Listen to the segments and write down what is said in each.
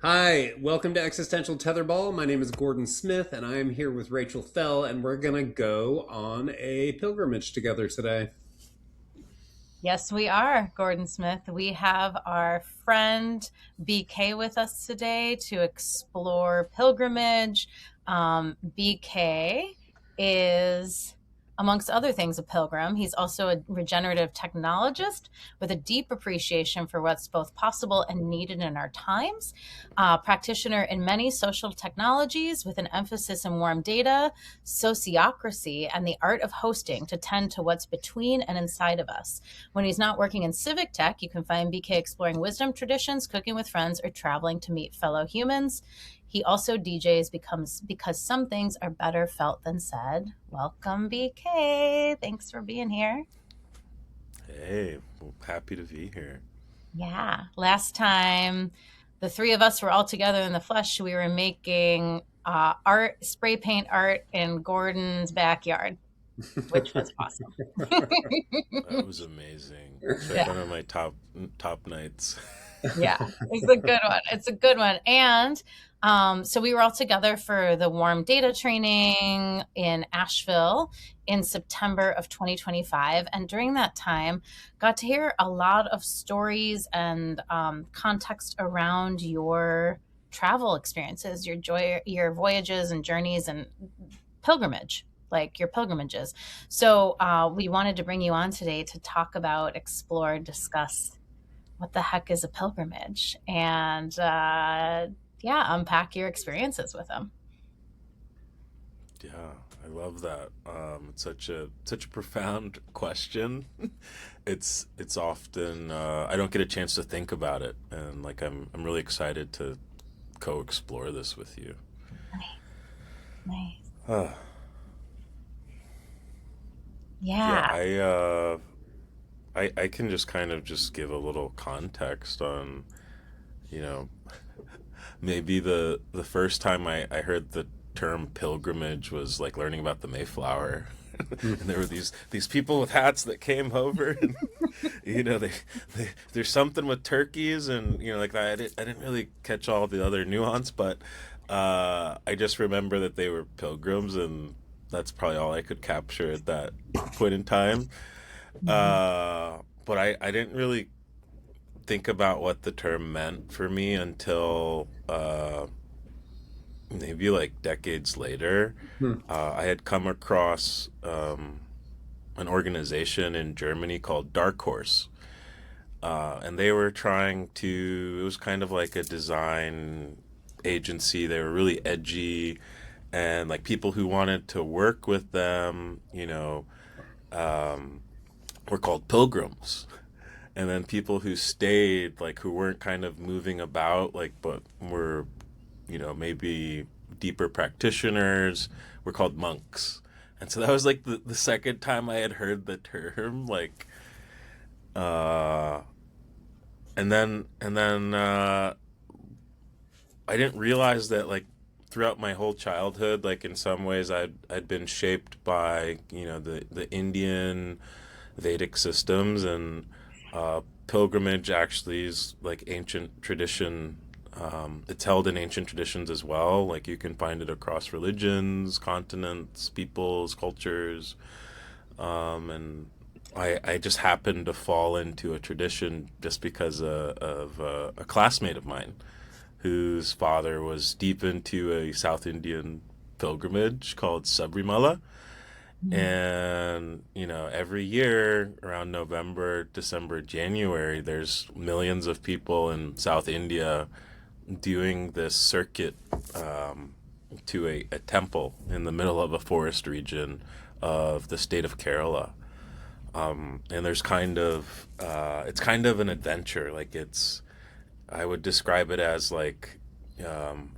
Hi, welcome to Existential Tetherball. My name is Gordon Smith, and I am here with Rachel Fell, and we're going to go on a pilgrimage together today. Yes, we are, Gordon Smith. We have our friend BK with us today to explore pilgrimage. BK is, amongst other things, a pilgrim. He's also a regenerative technologist with a deep appreciation for what's both possible and needed in our times. Practitioner in many social technologies with an emphasis in warm data, sociocracy, and the art of hosting to tend to what's between and inside of us. When he's not working in civic tech, you can find BK exploring wisdom traditions, cooking with friends, or traveling to meet fellow humans. He also DJs because some things are better felt than said. Welcome, BK. Thanks for being here. Hey, well, happy to be here. Yeah. Last time the three of us were all together in the flesh, we were making art, spray paint art in Gordon's backyard, which was awesome. That was amazing. It's like Yeah. one of my top nights. Yeah, it's a good one. It's a good one. And so we were all together for the warm data training in Asheville in September of 2025. And during that time, got to hear a lot of stories and context around your travel experiences, your joy, your voyages and journeys and pilgrimage, like your pilgrimages. So we wanted to bring you on today to talk about, explore, discuss what the heck is a pilgrimage and yeah, unpack your experiences with them. Yeah, I love that. It's such a profound question. It's often I don't get a chance to think about it, and like I'm really excited to co-explore this with you. Nice. Uh, yeah, Yeah. I can just kind of just give a little context on you know maybe the first time I heard the term pilgrimage was like learning about the Mayflower. And there were these people with hats that came over, and they there's something with turkeys, and like I didn't really catch all the other nuance, but I just remember that they were pilgrims, and that's probably all I could capture at that point in time. But I didn't really think about what the term meant for me until maybe like decades later. I had come across an organization in Germany called Dark Horse. And they were trying to, it was kind of like a design agency. They were really edgy, and like people who wanted to work with them, were called pilgrims. And then people who stayed, like who weren't kind of moving about, like, but were, maybe deeper practitioners, were called monks. And so that was like the second time I had heard the term, like, uh, and then I didn't realize that like throughout my whole childhood, like in some ways I'd been shaped by the Indian Vedic systems, and pilgrimage actually is like ancient tradition. It's held in ancient traditions as well. Like you can find it across religions, continents, peoples, cultures, and I just happened to fall into a tradition just because of a classmate of mine whose father was deep into a South Indian pilgrimage called Sabrimala. And, every year around November, December, January, there's millions of people in South India doing this circuit to a temple in the middle of a forest region of the state of Kerala. And there's it's kind of an adventure. Like I would describe it as like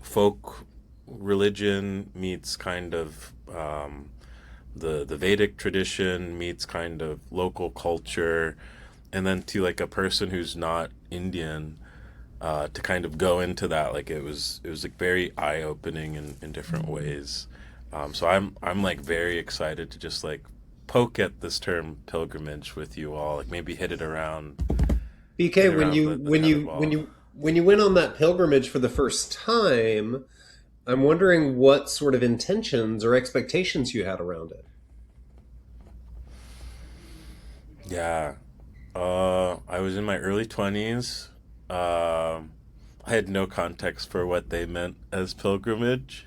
folk religion meets kind of the Vedic tradition meets kind of local culture, and then to like a person who's not Indian, to kind of go into that, like it was like very eye opening in different ways. So I'm like very excited to just like poke at this term pilgrimage with you all, like maybe BK, hit it around the when tether you when ball. you when you went on that pilgrimage for the first time, I'm wondering what sort of intentions or expectations you had around it. Yeah. I was in my early 20s. I had no context for what they meant as pilgrimage.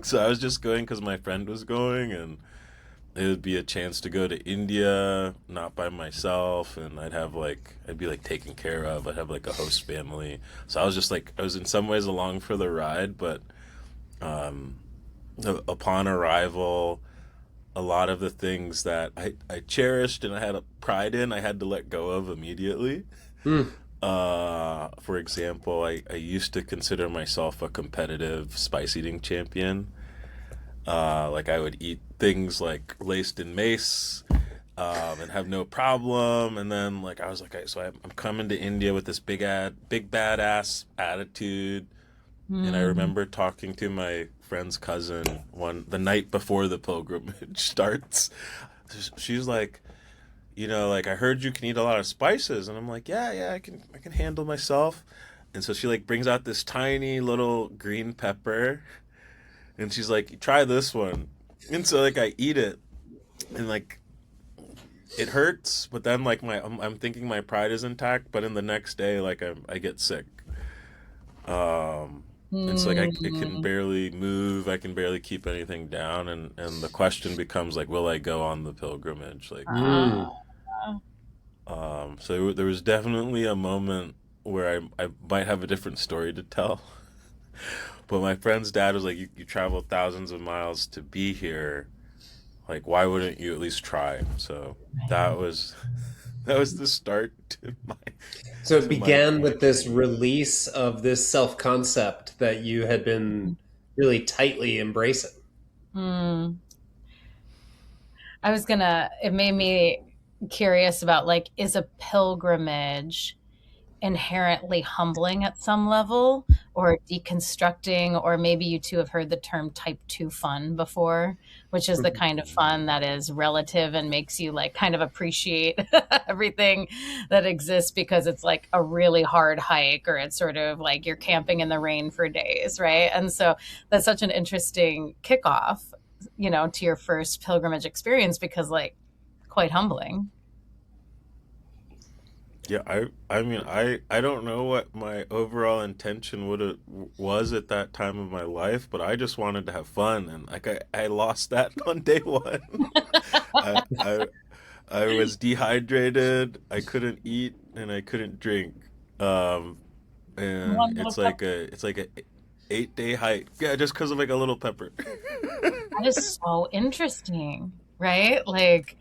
So I was just going because my friend was going, and it would be a chance to go to India, not by myself, and I'd be like taken care of. I'd have like a host family. So I was just like, I was in some ways along for the ride, but um, upon arrival, a lot of the things that I cherished and I had a pride in, I had to let go of immediately. Hmm. For example, I used to consider myself a competitive spice eating champion. Like I would eat things like laced in mace, and have no problem. And then like I was like, so I'm coming to India with this big badass attitude. And I Mm. remember talking to my friend's cousin the night before the pilgrimage starts. She's like, like I heard you can eat a lot of spices, and I'm like, yeah, I can handle myself. And so she like brings out this tiny little green pepper, and she's like, try this one. And so like I eat it, and like it hurts, but then like I'm thinking my pride is intact, but in the next day like I get sick. Um, and so like I can Mm. barely move, I can barely keep anything down, and the question becomes like, will I go on the pilgrimage? Like, Hmm. Ah. so there was definitely a moment where I might have a different story to tell. But my friend's dad was like, you traveled thousands of miles to be here. Like, why wouldn't you at least try? So that was that was the start to So it my began with this journey. release of this self concept that you had been really tightly embracing. Mm. It made me curious about like, is a pilgrimage inherently humbling at some level or deconstructing? Or maybe you two have heard the term type 2 fun before, which is the kind of fun that is relative and makes you like kind of appreciate everything that exists because it's like a really hard hike, or it's sort of like you're camping in the rain for days, right? And so that's such an interesting kickoff, to your first pilgrimage experience, because like quite humbling. Yeah, I mean I don't know what my overall intention would have was at that time of my life, but I just wanted to have fun, and like I lost that on day one. I I I was dehydrated, I couldn't eat and I couldn't drink. Um and One little it's like a 8-day hike. Yeah, just because of like a little pepper. That is so interesting, right? Like,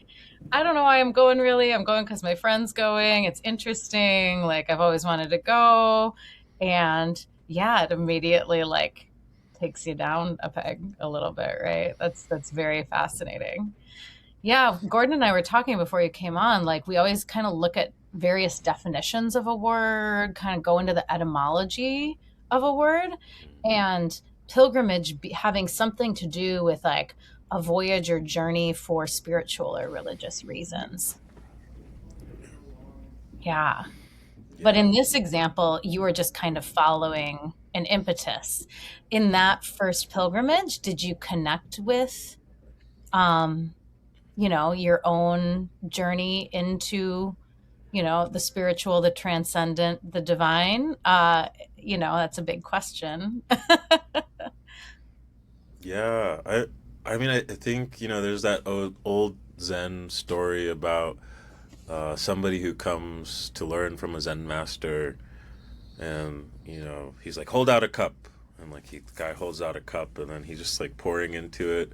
I don't know why I'm going really. I'm going because my friend's going. It's interesting. Like, I've always wanted to go. And yeah, it immediately like takes you down a peg a little bit, right? That's very fascinating. Yeah, Gordon and I were talking before you came on. Like, we always kind of look at various definitions of a word, kind of go into the etymology of a word, and pilgrimage having something to do with like a voyage or journey for spiritual or religious reasons. Yeah. But Yeah. in this example, you were just kind of following an impetus. In that first pilgrimage, did you connect with um, your own journey into, the spiritual, the transcendent, the divine? That's a big question. Yeah, I mean, I think, there's that old Zen story about somebody who comes to learn from a Zen master, and he's like, hold out a cup, and like the guy holds out a cup, and then he's just like pouring into it,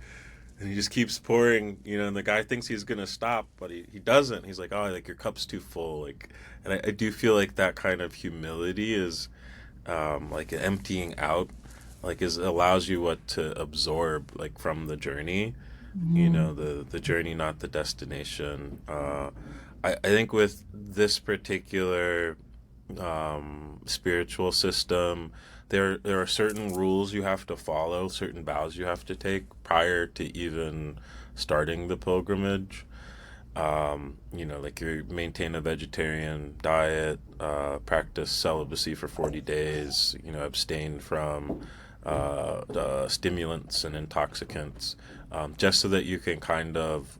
and he just keeps pouring, and the guy thinks he's gonna stop, but he doesn't. He's like, oh, like your cup's too full, like, and I do feel like that kind of humility is like emptying out, like is allows you what to absorb like from the journey, Mhm. the journey, not the destination. I think with this particular spiritual system, there are certain rules you have to follow, certain vows you have to take prior to even starting the pilgrimage. Like you maintain a vegetarian diet, practice celibacy for 40 days, abstain from stimulants and intoxicants, just so that you can kind of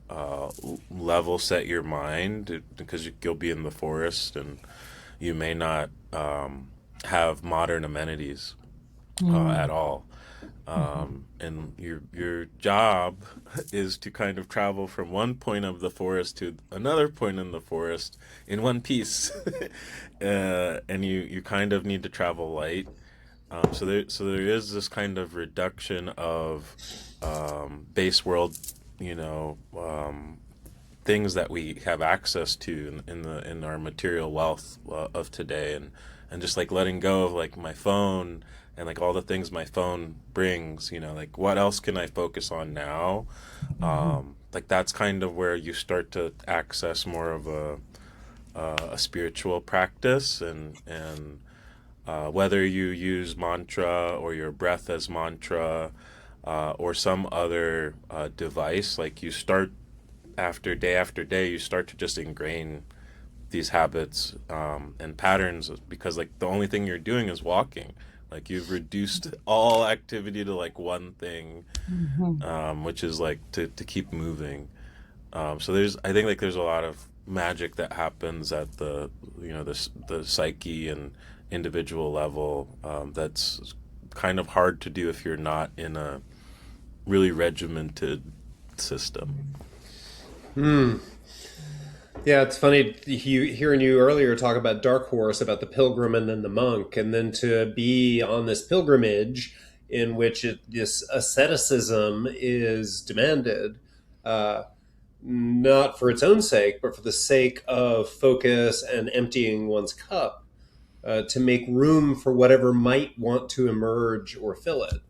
level set your mind because you'll be in the forest and you may not have modern amenities at all. And your job is to kind of travel from one point of the forest to another point in the forest in one piece, and you kind of need to travel light. So there is this kind of reduction of base world, you know, things that we have access to in our material wealth of today, and just like letting go of like my phone and like all the things my phone brings, like what else can I focus on now? Like that's kind of where you start to access more of a spiritual practice, and whether you use mantra or your breath as mantra, or some other device, like you start after day, you start to just ingrain these habits and patterns, because like the only thing you're doing is walking. Like you've reduced all activity to like one thing, which is like to keep moving. So I think like there's a lot of magic that happens at the psyche and individual level, that's kind of hard to do if you're not in a really regimented system. Yeah, it's funny hearing you earlier talk about Dark Horse, about the pilgrim and then the monk, and then to be on this pilgrimage in which this asceticism is demanded, uh, not for its own sake, but for the sake of focus and emptying one's cup, to make room for whatever might want to emerge or fill it.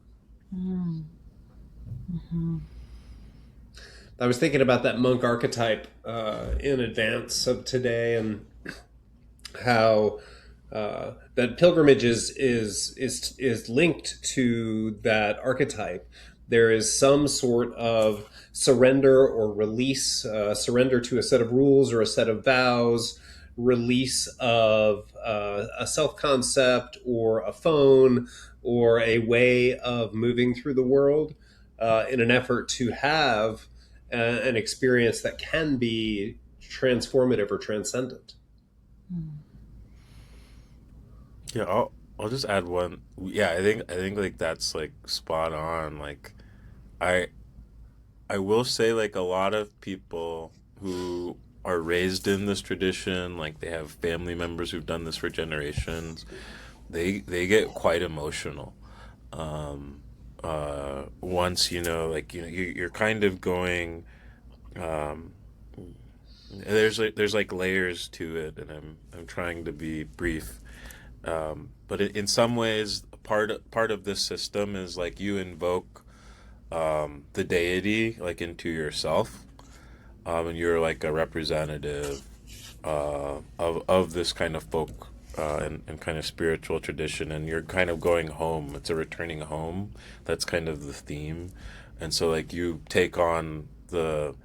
I was thinking about that monk archetype in advance of today, and how that pilgrimage is linked to that archetype. There is some sort of surrender or release, surrender to a set of rules or a set of vows, release of a self concept or a phone or a way of moving through the world, in an effort to have an experience that can be transformative or transcendent. Yeah, I'll just add one. Yeah, I think like that's like spot on. Like I I will say like a lot of people who are raised in this tradition, like they have family members who've done this for generations, they get quite emotional. Once you're kind of going. Um, there's like layers to it, and I'm trying to be brief. But in some ways, part of this system is like you invoke the deity like into yourself, and you're like a representative of this kind of folk and kind of spiritual tradition, and you're kind of going home. It's a returning home. That's kind of the theme, and so like you take on the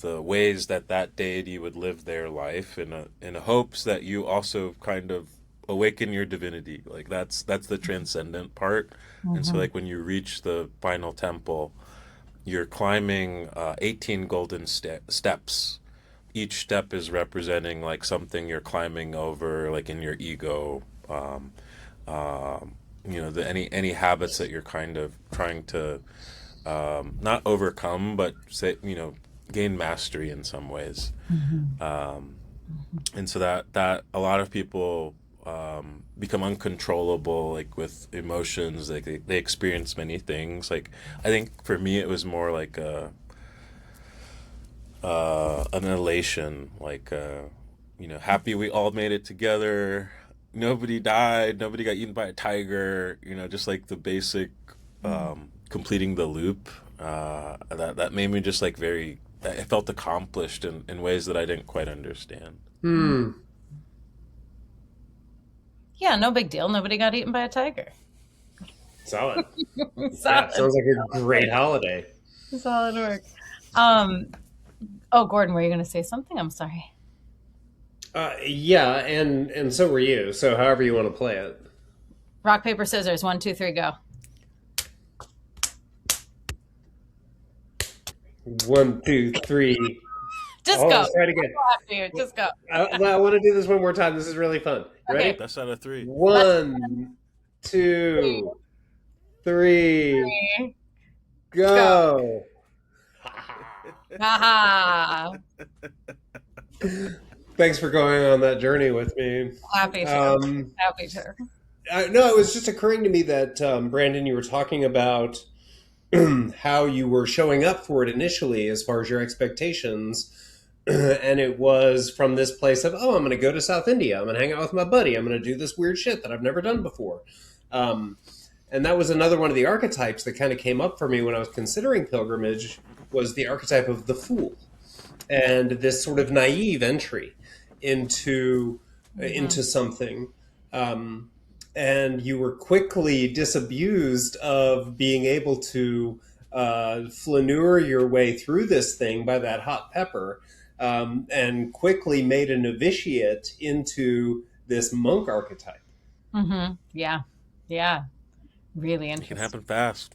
ways that that deity would live their life in hopes that you also kind of awaken your divinity. Like that's the transcendent part. And so like when you reach the final temple, you're climbing 18 golden steps. Each step is representing like something you're climbing over, like in your ego. Any habits that you're kind of trying to not overcome, but say gain mastery in some ways. And so that a lot of people become uncontrollable, like with emotions. Like they experience many things. Like I think for me it was more like an elation, like happy we all made it together. Nobody died. Nobody got eaten by a tiger. Just like the basic completing the loop. That made me just like very. I felt accomplished in ways that I didn't quite understand. Yeah, no big deal. Nobody got eaten by a tiger. Solid. Yeah, Solid, sounds like a great holiday. solid work. Um, Oh, Gordon, were you going to say something? I'm sorry. Yeah, and so were you. So however you want to play it. Rock, paper, scissors. 1, 2, 3, go. 1, 2, 3. Just Oh, go. let's try it again. After you. Just go. I want to do this one more time. This is really fun. You Okay. ready? That's out of three. 1, 2, 3, 3, go. haha. Thanks for going on that journey with me. Happy to. Um, Happy to. no, it was just occurring to me that Brandon, you were talking about how you were showing up for it initially, as far as your expectations, and it was from this place of, oh, I'm going to go to South India. I'm going to hang out with my buddy. I'm going to do this weird shit that I've never done before. And that was another one of the archetypes that kind of came up for me when I was considering pilgrimage, was the archetype of the fool, and this sort of naive entry into something. And you were quickly disabused of being able to flaneur your way through this thing by that hot pepper, and quickly made a novitiate into this monk archetype. Mm-hmm. Yeah. Yeah. Really It can interesting. happen fast.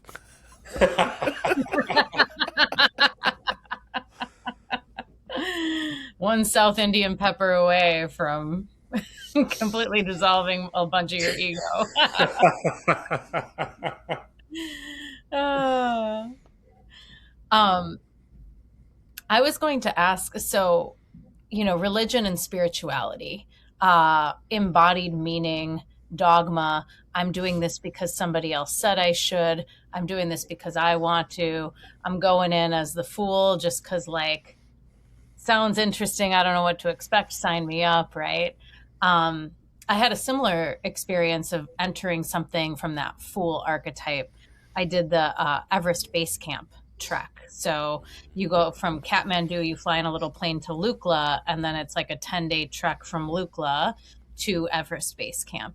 One South Indian pepper away from completely dissolving a bunch of your ego. Uh, um, I was going to ask, so, religion and spirituality, embodied meaning, dogma. I'm doing this because somebody else said I should. I'm doing this because I want to. I'm going in as the fool just because, like, sounds interesting. I don't know what to expect. Sign me up, right? I had a similar experience of entering something from that fool archetype. I did the Everest Base Camp trek. So you go from Kathmandu, you fly in a little plane to Lukla, and then it's like a 10-day trek from Lukla to Everest Base Camp.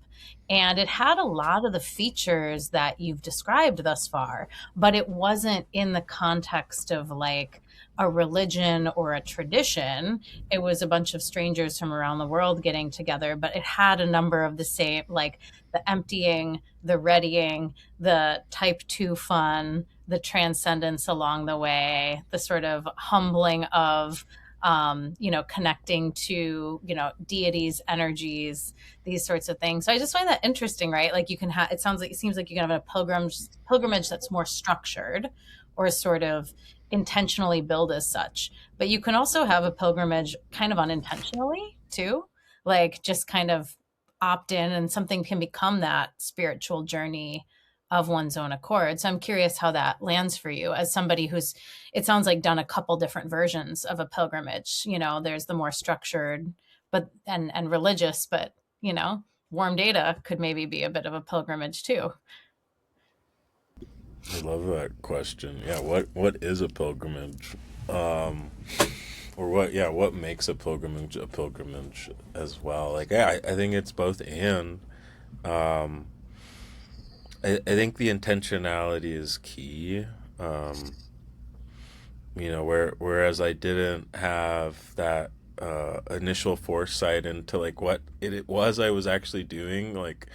And it had a lot of the features that you've described thus far, but it wasn't in the context of like a religion or a tradition. It was a bunch of strangers from around the world getting together, but it had a number of the same, like the emptying, the readying, the type 2 fun, the transcendence along the way, the sort of humbling of, connecting to, deities, energies, these sorts of things. So I just find that interesting, right? Like you can have, it seems like you can have a pilgrimage that's more structured or sort of intentionally build as such. But you can also have a pilgrimage kind of unintentionally too, like just kind of opt in and something can become that spiritual journey of one's own accord. So I'm curious how that lands for you as somebody who's, it sounds like, done a couple different versions of a pilgrimage. There's the more structured but and religious, but warm data could maybe be a bit of a pilgrimage too. I love that question. Yeah, what is a pilgrimage? Or what makes a pilgrimage as well? Like, yeah, I think it's both and. Um, I think the intentionality is key. Whereas I didn't have that initial foresight into like what it was I was actually doing. Like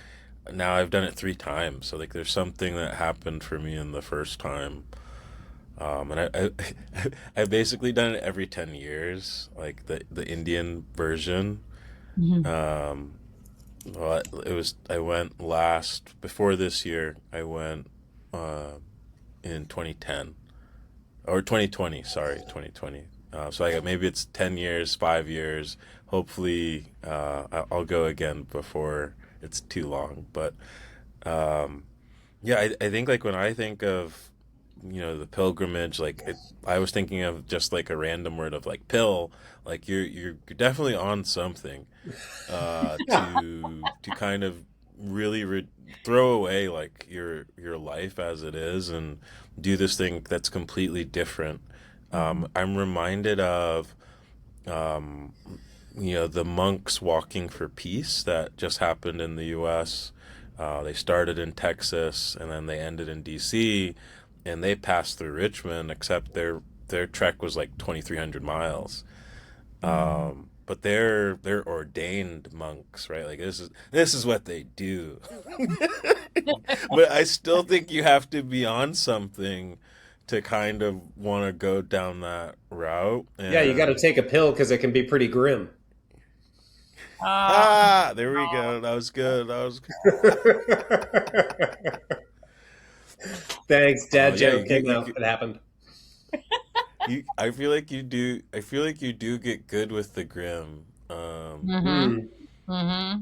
now I've done it 3 times, so like there's something that happened for me in the first time, and I've basically done it every 10 years, like the Indian version. Mm-hmm. Well, I went before this year. I went in 2010 or 2020. Sorry, 2020. So maybe it's 10 years, 5 years. Hopefully, I'll go again before it's too long. But yeah, I think like when I think of the pilgrimage, I was thinking of just like a random word of like pill. Like you're definitely on something to kind of really throw away like your life as it is and do this thing that's completely different. I'm reminded of the monks walking for peace that just happened in the U.S. They started in Texas and then they ended in D.C. and they passed through Richmond, except their their trek was like 2,300 miles. But they're ordained monks, right? Like this is what they do. But I still think you have to be on something to kind of want to go down that route. Yeah, you got to And take a pill because it can be pretty grim. Uh, there we go. That was good. That was Thanks, oh dad yeah, joke came out. It happened. I feel like you do. I feel like you do get good with the grim. mm-hmm. Mm. Mm-hmm.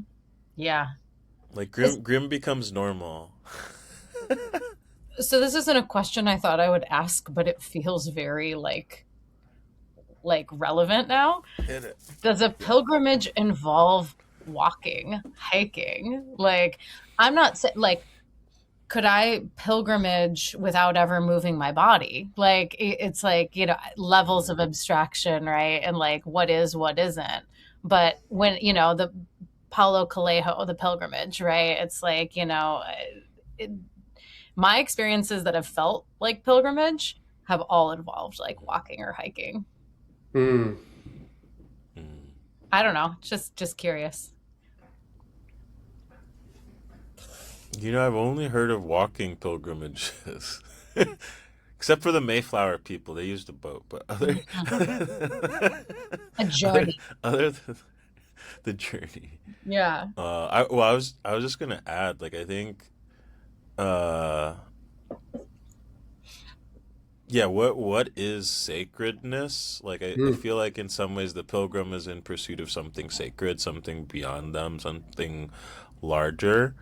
Yeah. Like This, grim becomes normal. so this isn't a question I thought I would ask, but it feels very like relevant now. Hit it. Does a pilgrimage involve walking, hiking? Like, I'm not saying like could I pilgrimage without ever moving my body? Like it's like, levels of abstraction, right? And like what is, what isn't. But when, the Paulo Coelho, the pilgrimage, right? It's like, it, my experiences that have felt like pilgrimage have all involved like walking or hiking. Mm. Mm. I don't know, just curious. I've only heard of walking pilgrimages. Except for the Mayflower people, they used a boat. But A other, journey. other than the journey, Yeah. I was just gonna add, like I think, uh, yeah, what is sacredness? Like I Mm. feel like in some ways the pilgrim is in pursuit of something sacred, something beyond them, something larger.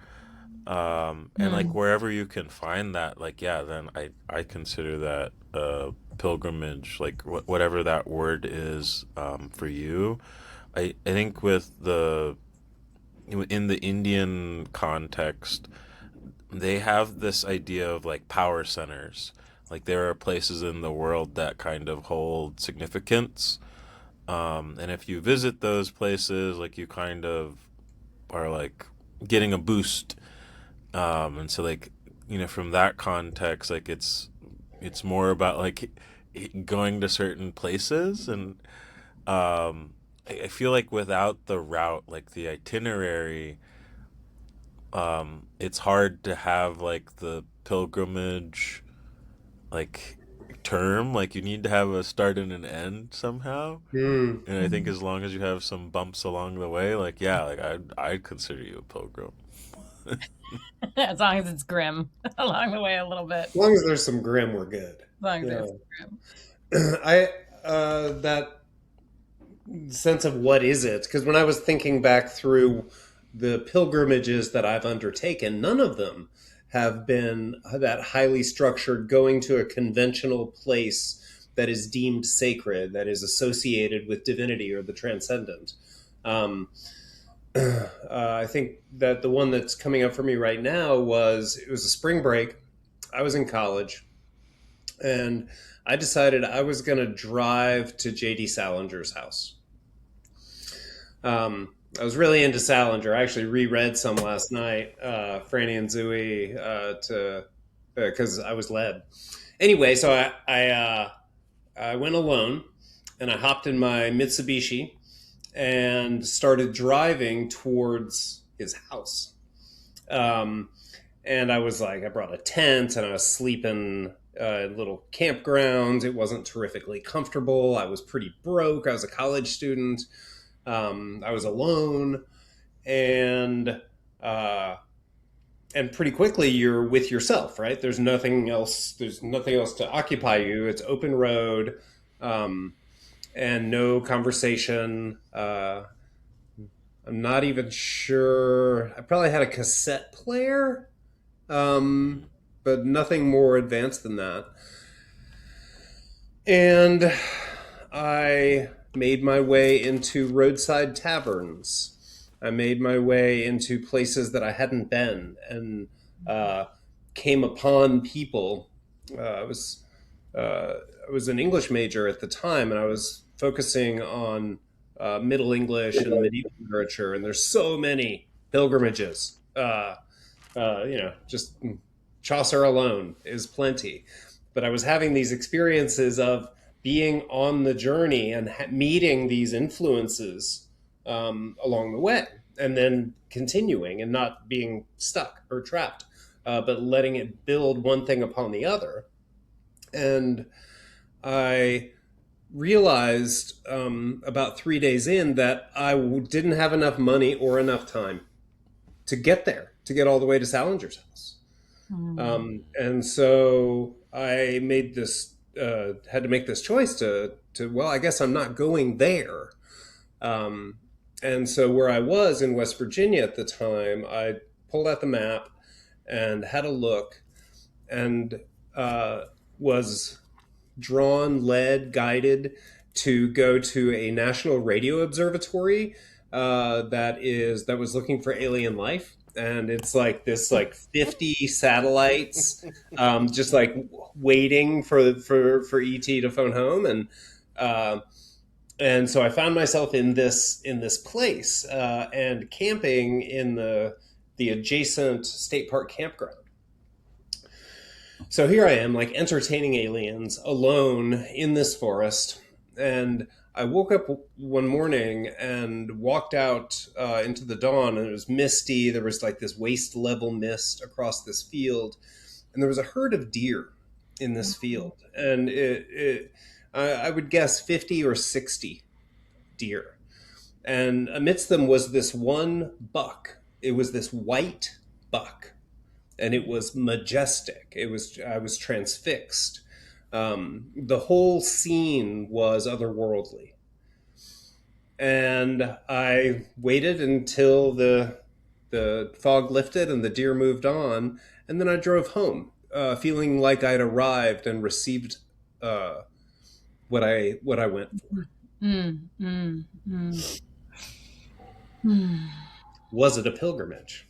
And like Hmm. wherever you can find that, like yeah, then I consider that pilgrimage, like whatever that word is for you. I think with the in the Indian context, they have this idea of like power centers. Like there are places in the world that kind of hold significance, and if you visit those places, like you kind of are like getting a boost. And so like from that context, like it's more about like going to certain places, and I feel like without the route, like the itinerary, it's hard to have like the pilgrimage like term. Like you need to have a start and an end somehow. Mm. And I think as long as you have some bumps along the way, like yeah, like I'd consider you a pilgrim. As long as it's grim along the way a little bit. As long as there's some grim, we're good. As long as Yeah. there's grim. I that sense of what is it? Because when I was thinking back through the pilgrimages that I've undertaken, none of them have been that highly structured, going to a conventional place that is deemed sacred, that is associated with divinity or the transcendent. Um, I think that the one that's coming up for me right now it was a spring break. I was in college, and I decided I was going to drive to JD Salinger's house. I was really into Salinger. I actually reread some last night, Franny and Zooey, to because I was led. Anyway, so I went alone, and I hopped in my Mitsubishi and started driving towards his house. Um, and I was like, I brought a tent, and I was sleeping in little campgrounds. It wasn't terrifically comfortable. I was pretty broke. I was a college student. I was alone, and uh, and pretty quickly you're with yourself, right? There's nothing else. There's nothing else to occupy you. It's open road, um, and no conversation. I'm not even sure. I probably had a cassette player, um, but nothing more advanced than that. And I made my way into roadside taverns. I made my way into places that I hadn't been, and uh, came upon people. I was uh, I was an English major at the time, and I was focusing on Middle English and medieval literature. And there's so many pilgrimages. Just Chaucer alone is plenty. But I was having these experiences of being on the journey and meeting these influences along the way, and then continuing and not being stuck or trapped, but letting it build one thing upon the other. And I realized about 3 days in that I didn't have enough money or enough time to get there, to get all the way to Salinger's house. And so I made this, had to make this choice well, I guess I'm not going there. And so where I was in West Virginia at the time, I pulled out the map and had a look, and was drawn, led, guided to go to a national radio observatory that was looking for alien life. And it's like this, like 50 satellites, just like waiting for ET to phone home. And so I found myself in this place and camping in the adjacent state park campground. So here I am, like entertaining aliens alone in this forest. And I woke up one morning and walked out into the dawn, and it was misty. There was like this waist level mist across this field. And there was a herd of deer in this field. And I would guess 50 or 60 deer. And amidst them was this one buck. It was this white buck. And it was majestic. I was transfixed. The whole scene was otherworldly. And I waited until the fog lifted and the deer moved on, and then I drove home, feeling like I'd arrived and received what I went for. Was it a pilgrimage?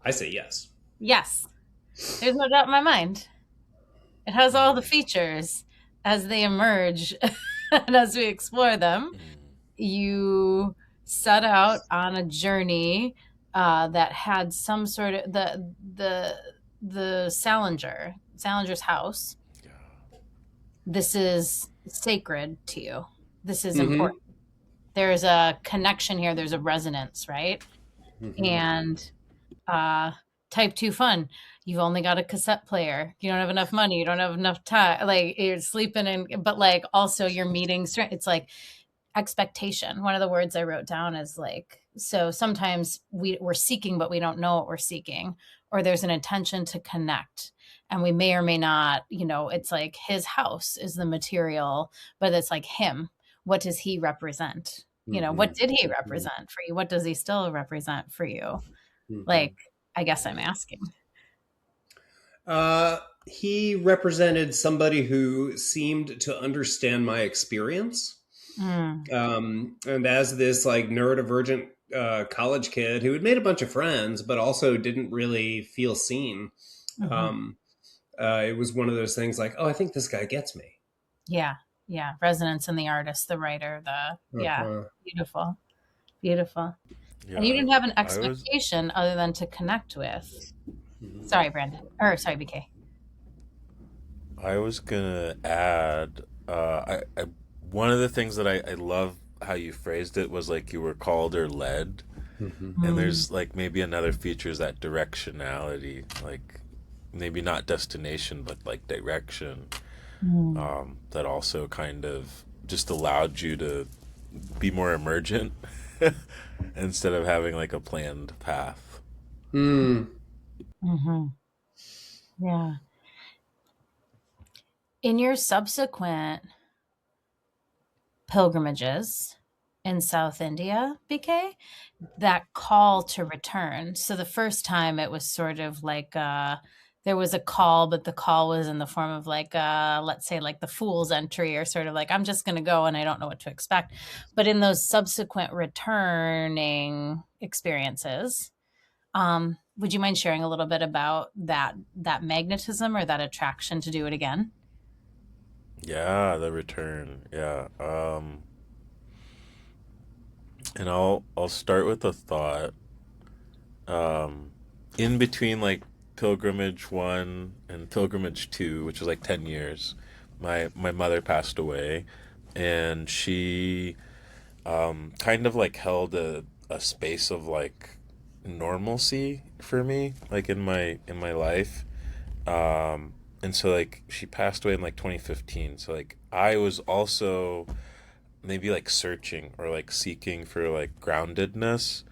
I say yes. Yes. There's no doubt in my mind. It has all the features as they emerge and as we explore them. You set out on a journey that had some sort of the Salinger's house. This is sacred to you. This is important. There's a connection here. There's a resonance, right? And type 2 fun. You've only got a cassette player. You don't have enough money. You don't have enough time. Like you're sleeping but like also you're meeting. It's like expectation. One of the words I wrote down is like, so sometimes we're seeking, but we don't know what we're seeking, or there's an intention to connect. And we may or may not, it's like his house is the material, but it's like him. What does he represent? What did he represent for you? What does he still represent for you? Like, I guess I'm asking. He represented somebody who seemed to understand my experience. And as this like neurodivergent college kid who had made a bunch of friends, but also didn't really feel seen, it was one of those things like, oh, I think this guy gets me. Yeah. Yeah. Resonance in the artist, the writer, beautiful. Beautiful. Yeah, and you didn't have an expectation other than to connect with. Sorry, Brandon. Or sorry, BK. I was gonna add, one of the things that I love how you phrased it was like you were called or led, and there's like maybe another feature is that directionality, like maybe not destination but like direction, that also kind of just allowed you to be more emergent instead of having like a planned path. Yeah. In your subsequent pilgrimages in South India, BK, that call to return. So the first time it was sort of like there was a call, but the call was in the form of like, let's say like the fool's entry, or sort of like, I'm just going to go and I don't know what to expect. But in those subsequent returning experiences, would you mind sharing a little bit about that magnetism or that attraction to do it again? Yeah, the return. Yeah. And I'll start with a thought. In between like pilgrimage 1 and pilgrimage 2, which was like 10 years, my mother passed away, and she kind of like held a space of like normalcy for me, like in my life. And so like she passed away in like 2015. So like I was also maybe like searching or like seeking for like groundedness.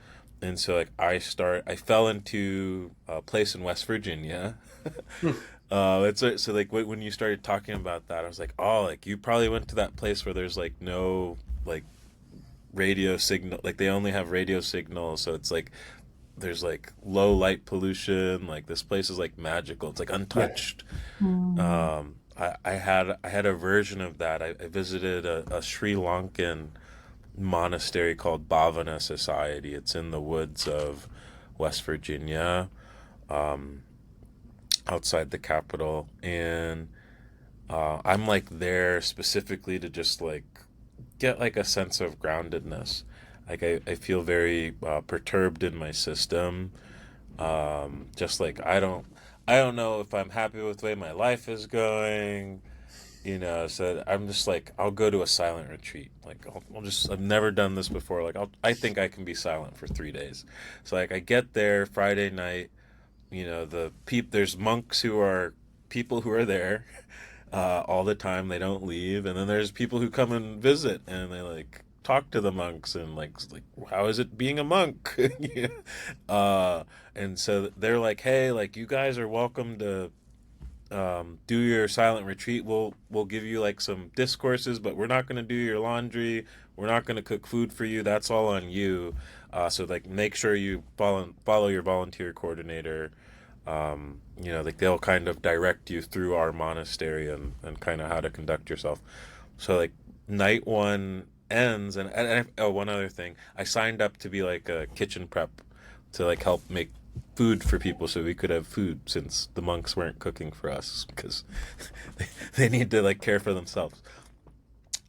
And so like I fell into a place in West Virginia. So like when you started talking about that, I was like, oh, like you probably went to that place where there's like no like radio signal, like they only have radio signals, so it's like there's like low light pollution. Like this place is like magical. It's like Yeah. untouched. Mm. I had a version of that. I visited a Sri Lankan monastery called Bhavana Society. It's in the woods of West Virginia, outside the capital, and I'm like there specifically to just like get like a sense of groundedness. Like I feel very perturbed in my system. Just like I don't know if I'm happy with the way my life is going. So I'm just like I'll go to a silent retreat. Like I'll just I've never done this before. Like I think I can be silent for 3 days. So like I get there Friday night. There's monks who are people who are there all the time. They don't leave, and then there's people who come and visit, and they like talk to the monks and like how is it being a monk? Yeah. And so they're like, hey, like you guys are welcome to do your silent retreat. We'll give you like some discourses, but we're not going to do your laundry. We're not going to cook food for you. That's all on you. So like make sure you follow your volunteer coordinator. Like they'll kind of direct you through our monastery and kind of how to conduct yourself. So like night one ends, oh, one other thing, I signed up to be like a kitchen prep to like help make food for people so we could have food since the monks weren't cooking for us because they need to like care for themselves.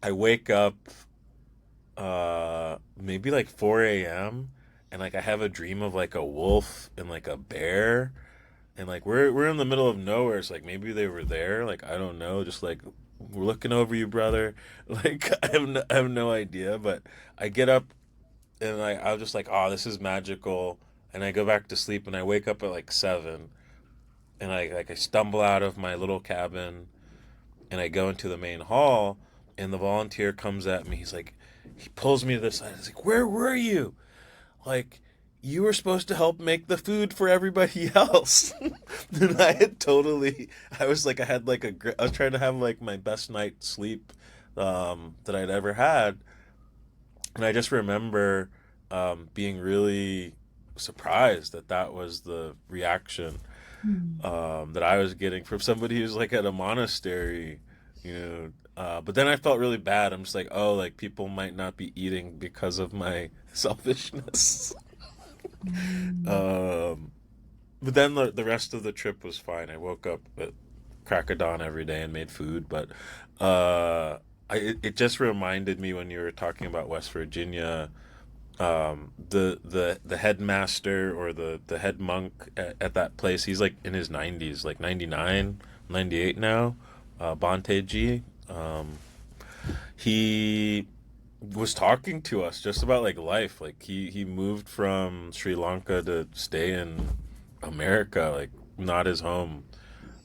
I wake up maybe like 4 a.m. and like I have a dream of like a wolf and like a bear, and like we're in the middle of nowhere. It's like maybe they were there. Like I don't know. Just like we're looking over you, brother. Like I have no idea. But I get up and I was just like, oh, this is magical. And I go back to sleep and I wake up at like 7, and I stumble out of my little cabin and I go into the main hall, and the volunteer comes at me. He pulls me to the side. He's like, where were you? Like, you were supposed to help make the food for everybody else. And I was like, I was trying to have like my best night's sleep that I'd ever had. And I just remember being really surprised that that was the reaction Mm. that I was getting from somebody who's like at a monastery, you know. But then I felt really bad. I'm just like, oh, like people might not be eating because of my selfishness. Mm. Um, but then the rest of the trip was fine. I woke up at crack of dawn every day and made food. But it just reminded me when you were talking about West Virginia, the headmaster or the head monk at that place. He's like in his 90s, like 99, 98 now. Bante G. He was talking to us just about like life. Like he moved from Sri Lanka to stay in America, like not his home.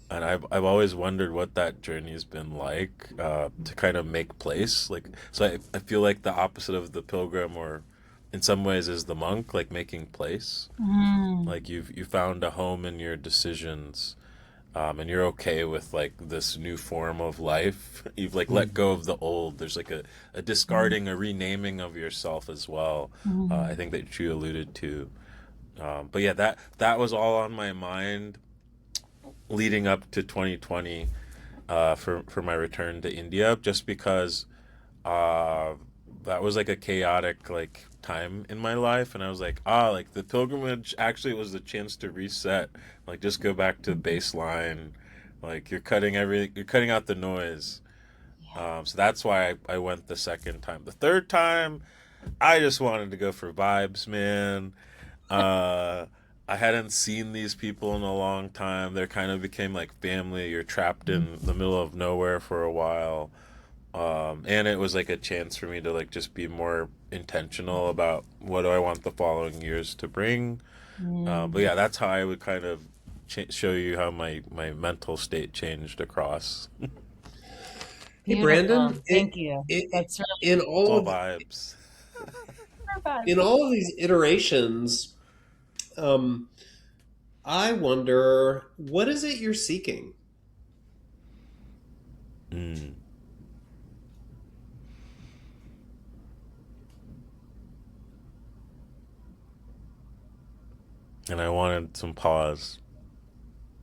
And I've always wondered what that journey's been like, to kind of make place. Like so, I feel like the opposite of the pilgrim, or in some ways, is the monk, like making place. Mm. Like you found a home in your decisions, and you're okay with like this new form of life. You've like let Mm. go of the old. There's like a discarding, a renaming of yourself as well. I Mm. think that you alluded to. But yeah, that was all on my mind leading up to 2020, for my return to India, just because uh, that was like a chaotic like time in my life, and I was like, like the pilgrimage actually was the chance to reset, like just go back to baseline, like you're cutting out the noise. Yeah. So that's why I went the second time. The third time, I just wanted to go for vibes, man. Uh, I hadn't seen these people in a long time. They kind of became like family. You're trapped in the middle of nowhere for a while. And it was like a chance for me to like just be more intentional about what do I want the following years to bring. But Mm, yeah, that's how I would kind of show you how my mental state changed across. Hey, Brandon, beautiful. Thank you. That's in It's all all of vibes. really bad. in all of these iterations, um, I wonder what is it you're seeking? Mm. And I wanted some pause.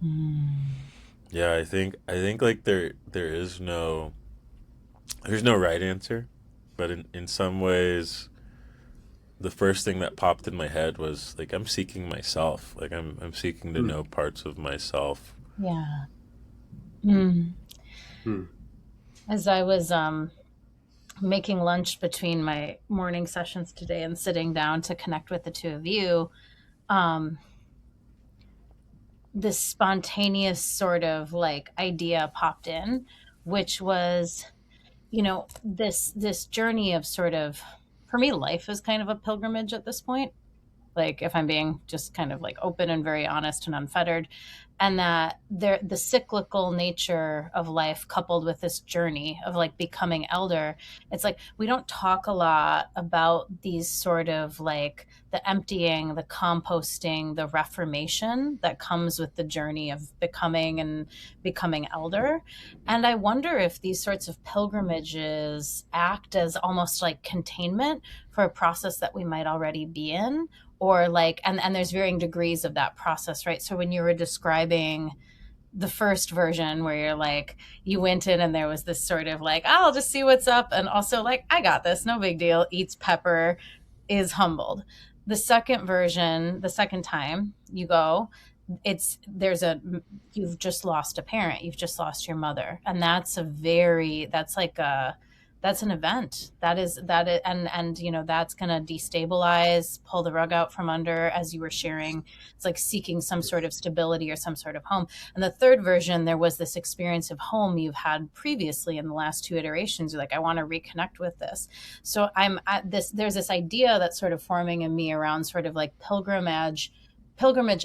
Mm, Yeah, I think like there is no there's no right answer, but in some ways the first thing that popped in my head was like I'm seeking myself. Like I'm seeking to Hmm, know parts of myself. yeah. Mm. hmm, As I was making lunch between my morning sessions today and sitting down to connect with the two of you, um, this spontaneous sort of like idea popped in, which was, this journey of sort of, for me, life is kind of a pilgrimage at this point. Like, if I'm being just kind of like open and very honest and unfettered, and that the cyclical nature of life coupled with this journey of like becoming elder, it's like we don't talk a lot about these sort of like the emptying, the composting, the reformation that comes with the journey of becoming and becoming elder. And I wonder if these sorts of pilgrimages act as almost like containment for a process that we might already be in, or like, and there's varying degrees of that process, right? So when you were describing the first version where you're like, you went in and there was this sort of like, oh, I'll just see what's up, and also like, I got this, no big deal, eats pepper, is humbled. The second version, the second time you go, it's there's a you've just lost a parent, you've just lost your mother, and that's like a that's an event, and that's going to destabilize, pull the rug out from under, as you were sharing. It's like seeking some sort of stability or some sort of home. And the third version, there was this experience of home you've had previously in the last two iterations. You're like, I want to reconnect with this. So I'm at this there's this idea that's sort of forming in me around sort of like pilgrimage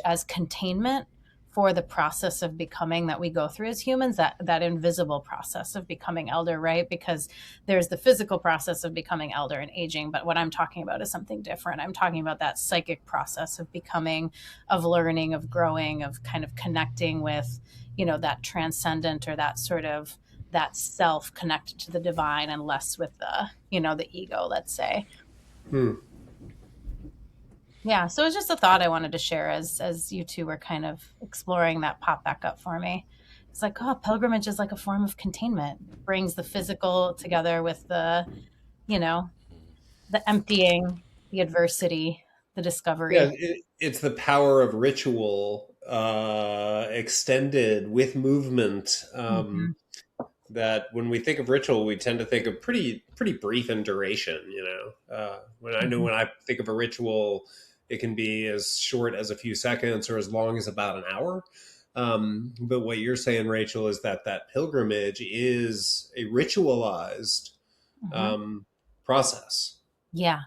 as containment for the process of becoming that we go through as humans, that invisible process of becoming elder, right? Because there's the physical process of becoming elder and aging, but what I'm talking about is something different. I'm talking about that psychic process of becoming, of learning, of growing, of kind of connecting with, that transcendent, or that sort of that self connected to the divine, and less with the ego, let's say. hmm. Yeah, so it was just a thought I wanted to share as you two were kind of exploring, that pop back up for me. It's like, oh, pilgrimage is like a form of containment. It brings the physical together with you know, the emptying, the adversity, the Yeah, discovery. it's the power of ritual extended with movement. Hmm. That when we think of ritual, we tend to think of pretty brief in duration. When I know Hmm. when I think of a ritual, it can be as short as a few seconds or as long as about an hour. But what you're saying, Rachel, is that pilgrimage is a ritualized Hmm. um, process. Yeah,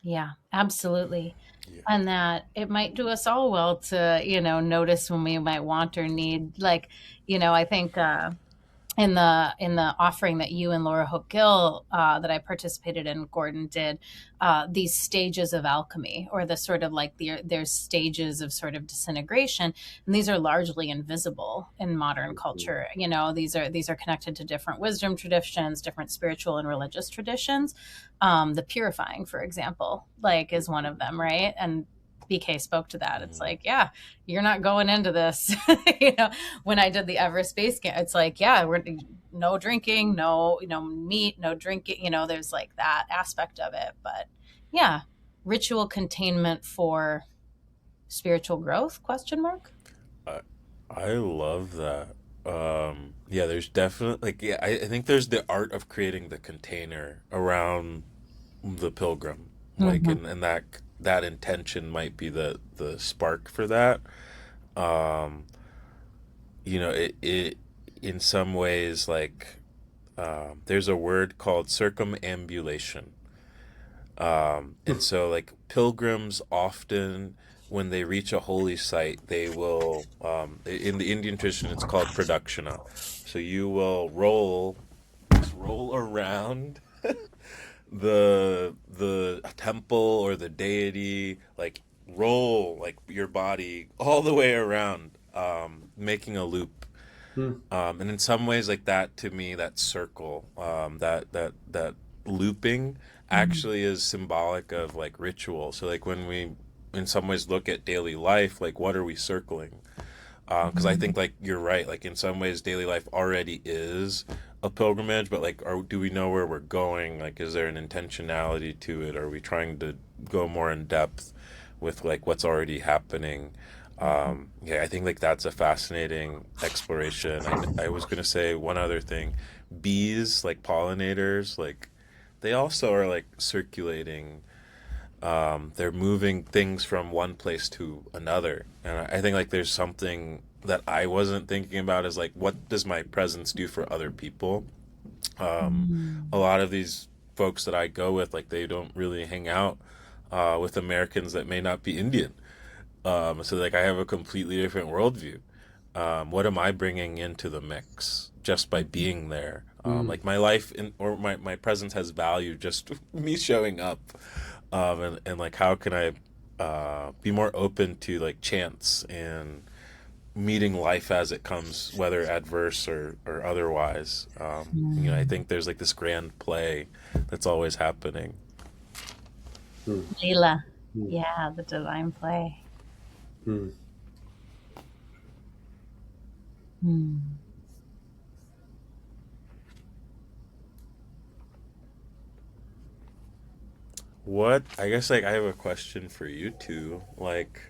yeah, absolutely. Yeah. And that it might do us all well to, notice when we might want or need, like, I think in the offering that you and Laura Hope Gill, that I participated in, Gordon did, these stages of alchemy, or the sort of like there's stages of sort of disintegration, and these are largely invisible in modern culture. These are connected to different wisdom traditions, different spiritual and religious traditions. The purifying, for example, like, is one of them, right? And BK spoke to that. It's Mm. like, yeah, you're not going into this. you know, when I did the Everest Base Camp, it's like, yeah, we're no drinking, no, meat, no drinking. There's like that aspect of it. But yeah, ritual containment for spiritual growth? Question mark. I, I love that. Yeah, there's definitely like yeah, I think there's the art of creating the container around the pilgrim, like Mm-hmm. and that that intention might be the spark for that. Um, it in some ways, like, there's a word called circumambulation. And so, like, pilgrims often, when they reach a holy site, they will, in the Indian tradition, it's called pradakshina. So you will roll around the temple or the deity, like roll like your body all the way around, making a loop. Hmm. And in some ways, like that, to me, that circle, that looping actually is symbolic of like ritual. So like when we, in some ways, look at daily life, like what are we circling? Because I think like you're right. Like in some ways, daily life already is a pilgrimage, but like, do we know where we're going? Like, is there an intentionality to it? Are we trying to go more in depth with like what's already happening? Yeah, I think like that's a fascinating exploration. I was gonna say one other thing. Bees, like pollinators, like they also are like circulating. They're moving things from one place to another, and I think like there's something that I wasn't thinking about is like what does my presence do for other people? A lot of these folks that I go with, like they don't really hang out with Americans that may not be Indian. So like I have a completely different worldview. What am I bringing into the mix just by being there? Hmm. Like my life or my presence has value just me showing up. And like how can I be more open to like chance and meeting life as it comes, whether adverse or otherwise. I think there's like this grand play that's always happening. Hmm. Leela. Hmm. Yeah, the divine play. Hmm. Hmm. What I guess like I have a question for you too. Like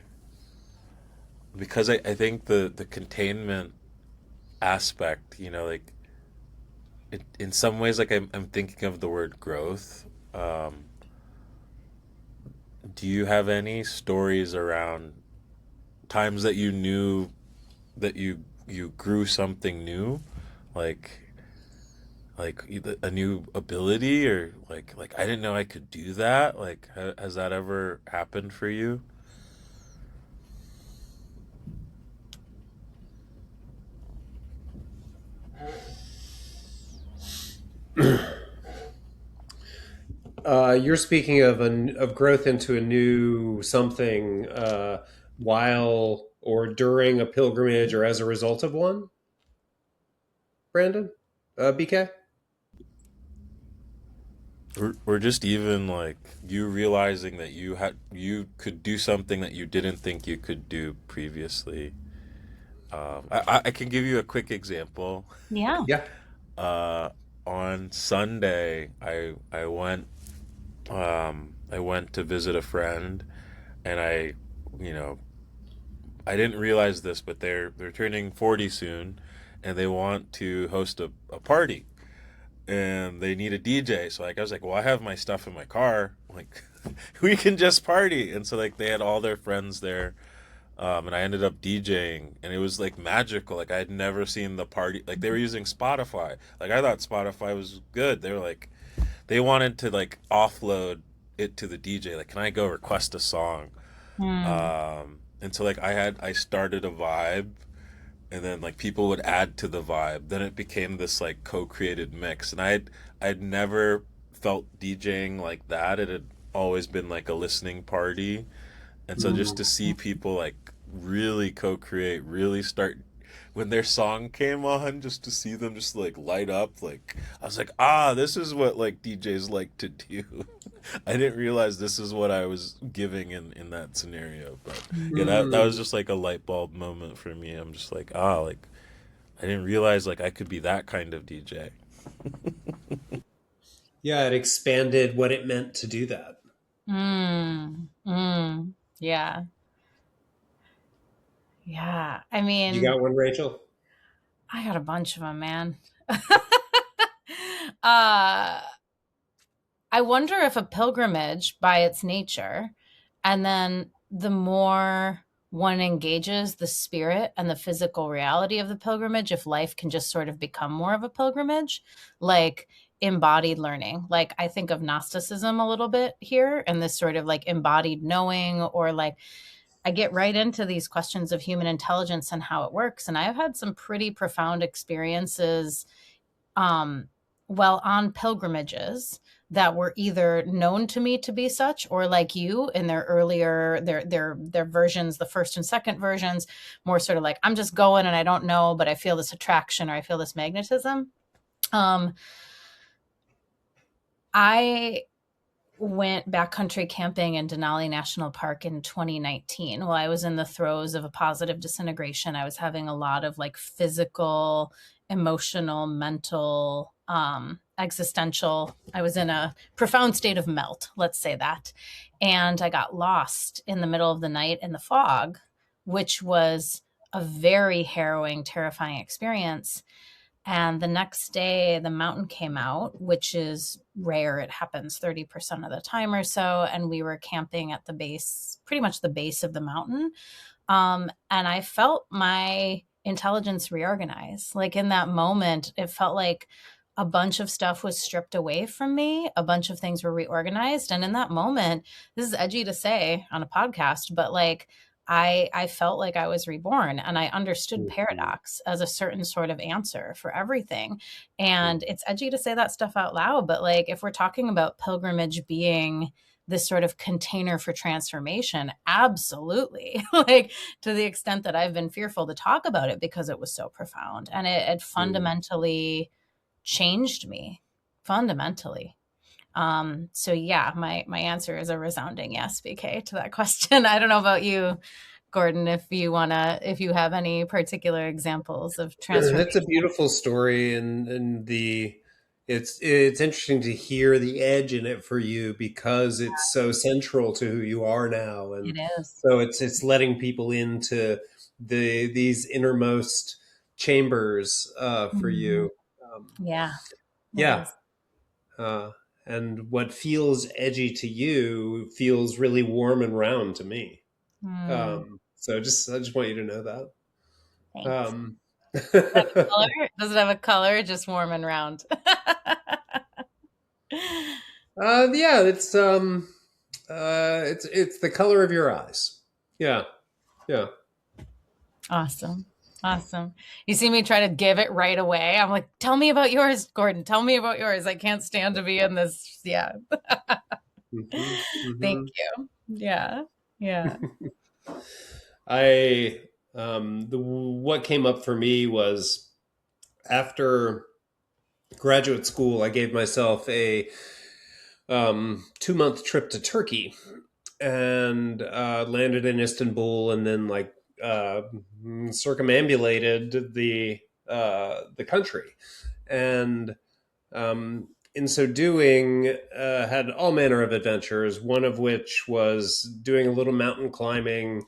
because I think the containment aspect, like in some ways like I'm thinking of the word growth. Um, do you have any stories around times that you knew that you grew something new, like a new ability, or like I didn't know I could do that. Like has that ever happened for you? You're speaking of growth into a new something while or during a pilgrimage or as a result of one, Brandon? BK? Or just even like you realizing that you could do something that you didn't think you could do previously. I can give you a quick example. Yeah. Yeah. uh, on Sunday, I went to visit a friend, and you know, I didn't realize this, but they're turning 40 soon, and they want to host a party, and they need a DJ. So like I was like, well, I have my stuff in my car, like we can just party. And so like they had all their friends there, and I ended up DJing, and it was like magical. Like I had never seen the party. Like they were using Spotify. Like I thought Spotify was good. They were like they wanted to like offload it to the DJ. Like, can I go request a song? Hmm. And so like I started a vibe, and then like people would add to the vibe. Then it became this like co-created mix, and I'd never felt DJing like that. It had always been like a listening party, and so just to see people like really co-create, really start when their song came on, just to see them just like light up, like I was like, this is what like DJs like to do. I didn't realize this is what I was giving in that scenario, but yeah, that was Mm. just like a light bulb moment for me. I'm just like, like I didn't realize like I could be that kind of DJ. Yeah, it expanded what it meant to do that. Mm. Mm. Yeah. Yeah. I You mean, got one, Rachel? I got a bunch of them, man. uh, I wonder if a pilgrimage, by its nature, And then the more one engages the spirit and the physical reality of the pilgrimage, if life can just sort of become more of a pilgrimage, like embodied learning. Like I think of Gnosticism a little bit here and this sort of like embodied knowing, or like I get right into these questions of human intelligence and how it works. And I've had some pretty profound experiences um, while on pilgrimages that were either known to me to be such, or like you in their earlier their versions, the first and second versions, more sort of like I'm just going and I don't know, but I feel this attraction or I feel this magnetism. Um, I went backcountry camping in Denali National Park in 2019. While I was in the throes of a positive disintegration, I was having a lot of like physical, emotional, mental, existential. I was in a profound state of melt, let's say that. And I got lost in the middle of the night in the fog, which was a very harrowing, terrifying experience. And the next day, the mountain came out, which is rare. It happens 30% of the time or so. And we were camping at the base, pretty much the base of the mountain. And I felt my intelligence reorganize. Like in that moment, it felt like a bunch of stuff was stripped away from me. A bunch of things were reorganized. And in that moment, this is edgy to say on a podcast, but like, I felt like I was reborn, and I understood paradox as a certain sort of answer for everything. And it's edgy to say that stuff out loud, but like if we're talking about pilgrimage being this sort of container for transformation, absolutely. Like to the extent that I've been fearful to talk about it because it was so profound and it fundamentally changed me fundamentally. So yeah, my answer is a resounding yes, BK, to that question. I don't know about you, Gordon, if you have any particular examples of transformation. That's a beautiful story, and it's interesting to hear the edge in it for you because it's so central to who you are now, It and is. so it's letting people into these innermost chambers for Mhm. you. Yeah, it Yeah, is. uh, and what feels edgy to you feels really warm and round to me. Hmm, So I just want you to know that. thanks. Um, Color? Does it have a color? Just warm and round. yeah, it's the color of your eyes. Yeah, yeah. Awesome. Awesome. You see me try to give it right away. I'm like, tell me about yours, Gordon. Tell me about yours. I can't stand to be in this. Yeah. Hmm, Thank hmm. you. Yeah. Yeah. I what came up for me was after graduate school, I gave myself a 2 month trip to Turkey and landed in Istanbul, and then like uh, circumambulated the country, and in so doing, had all manner of adventures. One of which was doing a little mountain climbing.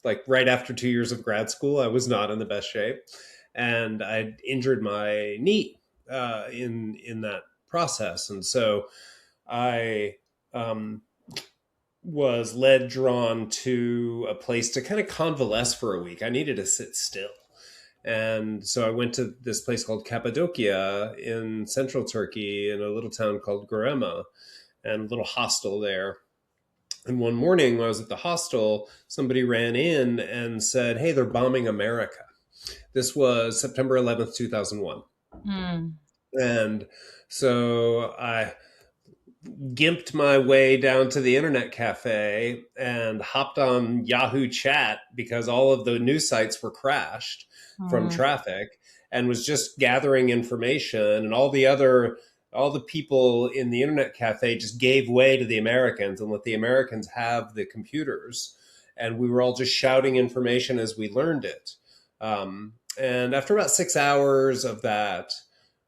Like right after 2 years of grad school, I was not in the best shape, and I'd injured my knee in that process, and so I um, was led drawn to a place to kind of convalesce for a week. I needed to sit still. And so I went to this place called Cappadocia in central Turkey in a little town called Göreme, and a little hostel there. And one morning when I was at the hostel, somebody ran in and said, "Hey, they're bombing America." This was September 11th, 2001. Hmm. And so I gimped my way down to the internet cafe and hopped on Yahoo Chat because all of the news sites were crashed from Hmm. traffic, and was just gathering information, and all the people in the internet cafe just gave way to the Americans and let the Americans have the computers, and we were all just shouting information as we learned it. And after about 6 hours of that,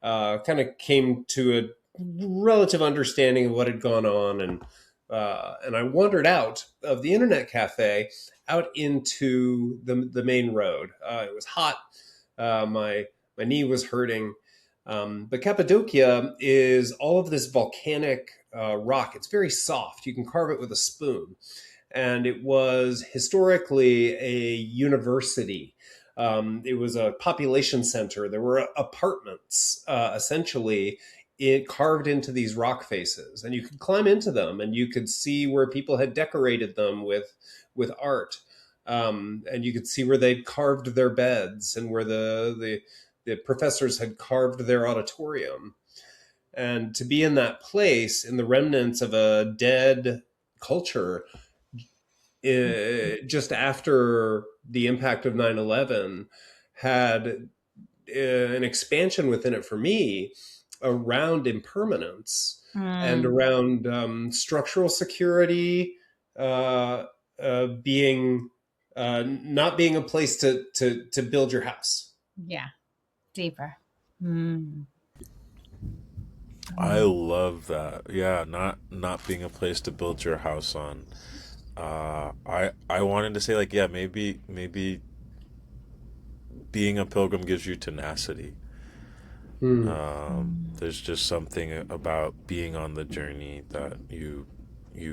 kind of came to a relative understanding of what had gone on, and I wandered out of the internet cafe out into the main road. It was hot. My knee was hurting. But Cappadocia is all of this volcanic rock. It's very soft. You can carve it with a spoon. And it was historically a university. It was a population center. There were apartments, essentially, carved into these rock faces, and you could climb into them, and you could see where people had decorated them with art, and you could see where they'd carved their beds and where the professors had carved their auditorium. And to be in that place, in the remnants of a dead culture, just after the impact of 9/11, had an expansion within it for me around impermanence and around structural security, being not being a place to build your house. Yeah, deeper. I love that. Yeah, not being a place to build your house on. I wanted to say, like, yeah, maybe being a pilgrim gives you tenacity. There's just something about being on the journey that you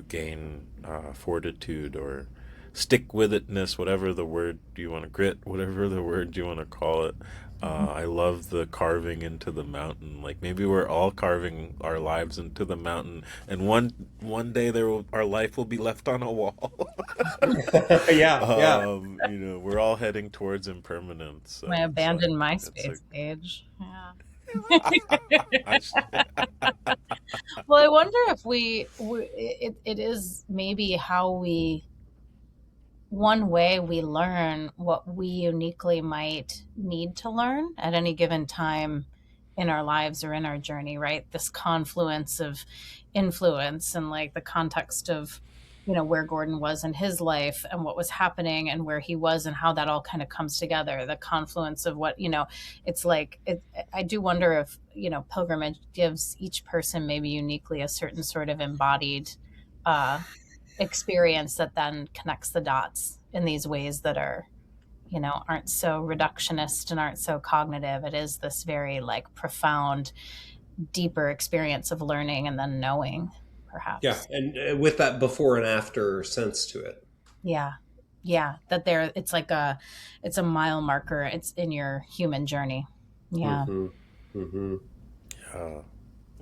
gain fortitude or stick with itness, whatever the word you want to, grit, whatever the word you want to call it. I love the carving into the mountain. Like, maybe we're all carving our lives into the mountain, and one day our life will be left on a wall. Yeah. We're all heading towards impermanence. My abandoned MySpace page. Yeah. Well, I wonder if it is maybe one way we learn what we uniquely might need to learn at any given time in our lives or in our journey, right? This confluence of influence and like the context of, where Gordon was in his life and what was happening and where he was and how that all kind of comes together. The confluence of what, it's like, I do wonder if, pilgrimage gives each person maybe uniquely a certain sort of embodied experience that then connects the dots in these ways that are, aren't so reductionist and aren't so cognitive. It is this very like profound, deeper experience of learning and then knowing, perhaps. Yeah, and with that before and after sense to it. Yeah, that it's like it's a mile marker. It's in your human journey. Yeah.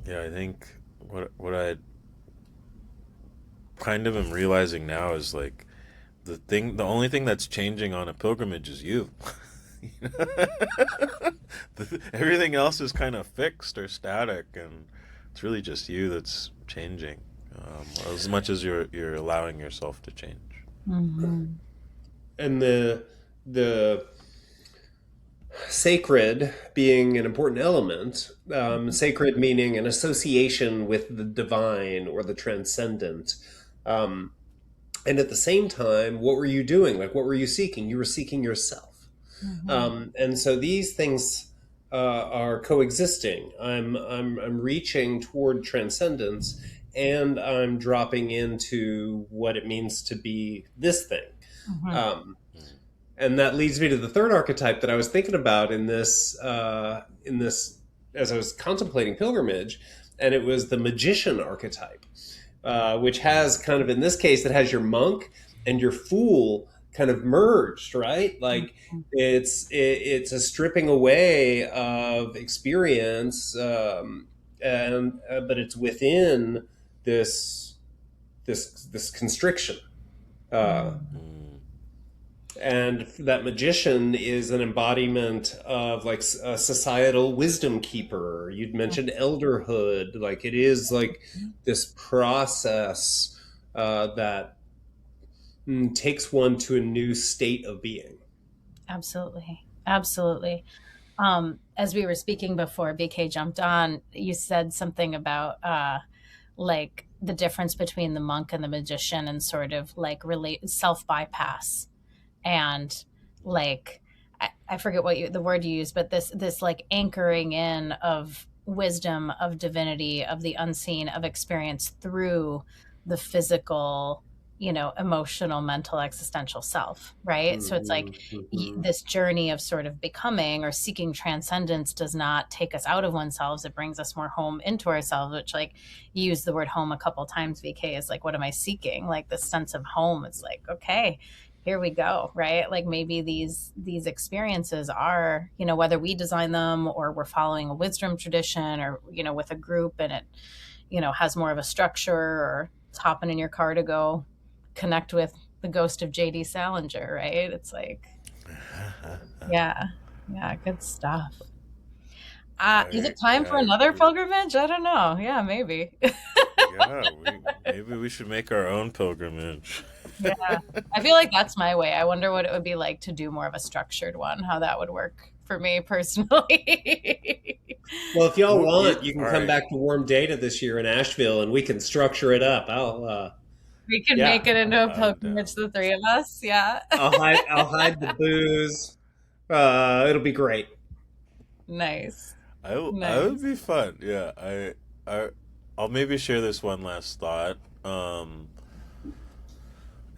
Yeah. I think what I kind of am realizing now is like the only thing that's changing on a pilgrimage is you. Everything else is kind of fixed or static, and it's really just you that's changing, as much as you're allowing yourself to change. And the sacred being an important element, sacred meaning an association with the divine or the transcendent. And at the same time, what were you doing? Like, what were you seeking? You were seeking yourself. And so these things are coexisting. I'm reaching toward transcendence, and I'm dropping into what it means to be this thing. And that leads me to the third archetype that I was thinking about in this as I was contemplating pilgrimage, and it was the magician archetype. Which has kind of, in this case, it has your monk and your fool kind of merged, right? Like it's a stripping away of experience, but it's within this constriction. And that magician is an embodiment of like a societal wisdom keeper. You'd mentioned elderhood. Like it is like this process that takes one to a new state of being. Absolutely. As we were speaking before BK jumped on, you said something about like the difference between the monk and the magician and sort of like self-bypass. And like, I forget the word you used, but this like anchoring in of wisdom, of divinity, of the unseen, of experience through the physical emotional, mental, existential self, right? So it's like this journey of sort of becoming or seeking transcendence does not take us out of oneself. It brings us more home into ourselves, which, like, you use the word home a couple times, VK, is like, what am I seeking? Like this sense of home. It's like, okay, here we go, right? Like maybe these experiences are, whether we design them or we're following a wisdom tradition or, with a group, and it, has more of a structure, or it's hopping in your car to go connect with the ghost of JD Salinger, right? It's like, yeah, good stuff. Is it time for another pilgrimage? I don't know. Yeah, maybe. Yeah, maybe we should make our own pilgrimage. Yeah, I feel like that's my way. I wonder what it would be like to do more of a structured one, how that would work for me personally. Well, if y'all want, you All can come right. back to Warm Data this year in Asheville, and we can structure it up. We can Yeah, make it into a I'm pilgrimage, down. the three of us. Yeah. I'll hide the booze. It'll be great. Nice. I would Nice. be fun. Yeah, I I'll maybe share this one last thought.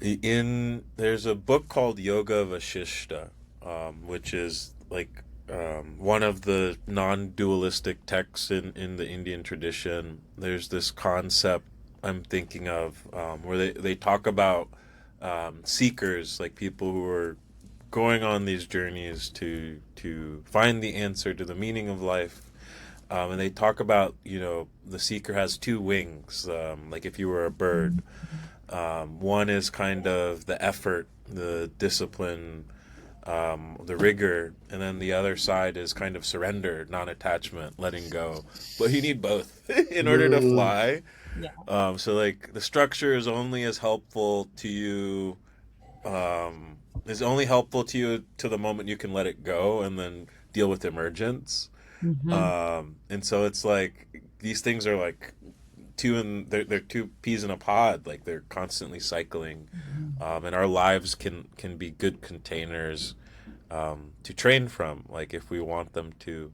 In There's a book called Yoga Vasishta, which is like one of the non-dualistic texts in the Indian tradition. There's this concept I'm thinking of, where they talk about seekers, like people who are going on these journeys to find the answer to the meaning of life. And they talk about, the seeker has two wings, like if you were a bird. One is kind of the effort, the discipline, the rigor, and then the other side is kind of surrender, non-attachment, letting go. But you need both in order to Mm, fly. Yeah. So like the structure is only as helpful to you, is only helpful to you to the moment you can let it go and then deal with emergence. Hmm. And so it's like these things are like they're two peas in a pod, like they're constantly cycling. And our lives can be good containers, to train from, like if we want them to,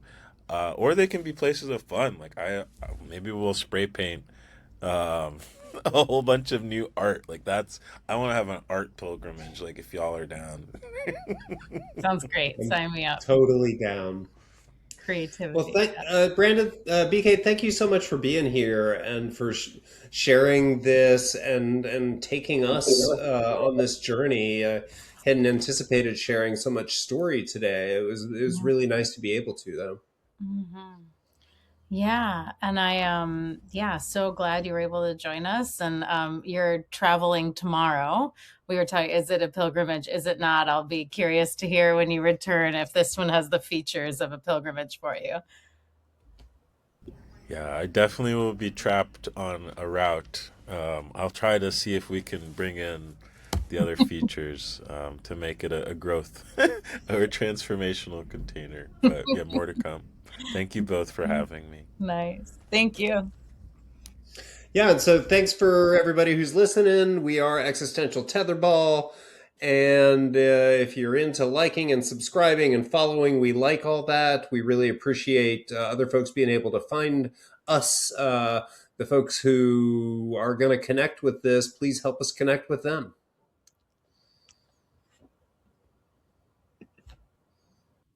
or they can be places of fun. Like maybe we'll spray paint, um, a whole bunch of new art. Like I want to have an art pilgrimage. Like if y'all are down. Sounds great. I'm Sign me up. totally down. Well, Creativity. Brandon, BK, thank you so much for being here and for sharing this and taking us on this journey. Hadn't anticipated sharing so much story today. It was really nice to be able to, though. Mm-hmm. Yeah, and I so glad you were able to join us. And you're traveling tomorrow. We were talking, is it a pilgrimage? Is it not? I'll be curious to hear when you return if this one has the features of a pilgrimage for you. Yeah, I definitely will be trapped on a route. I'll try to see if we can bring in the other features, to make it a growth or a transformational container. But yeah, more to come. Thank you both for having me. Nice. Thank you. Yeah, and so thanks for everybody who's listening. We are Existential Tetherball. And if you're into liking and subscribing and following, we like all that. We really appreciate other folks being able to find us. The folks who are going to connect with this, please help us connect with them.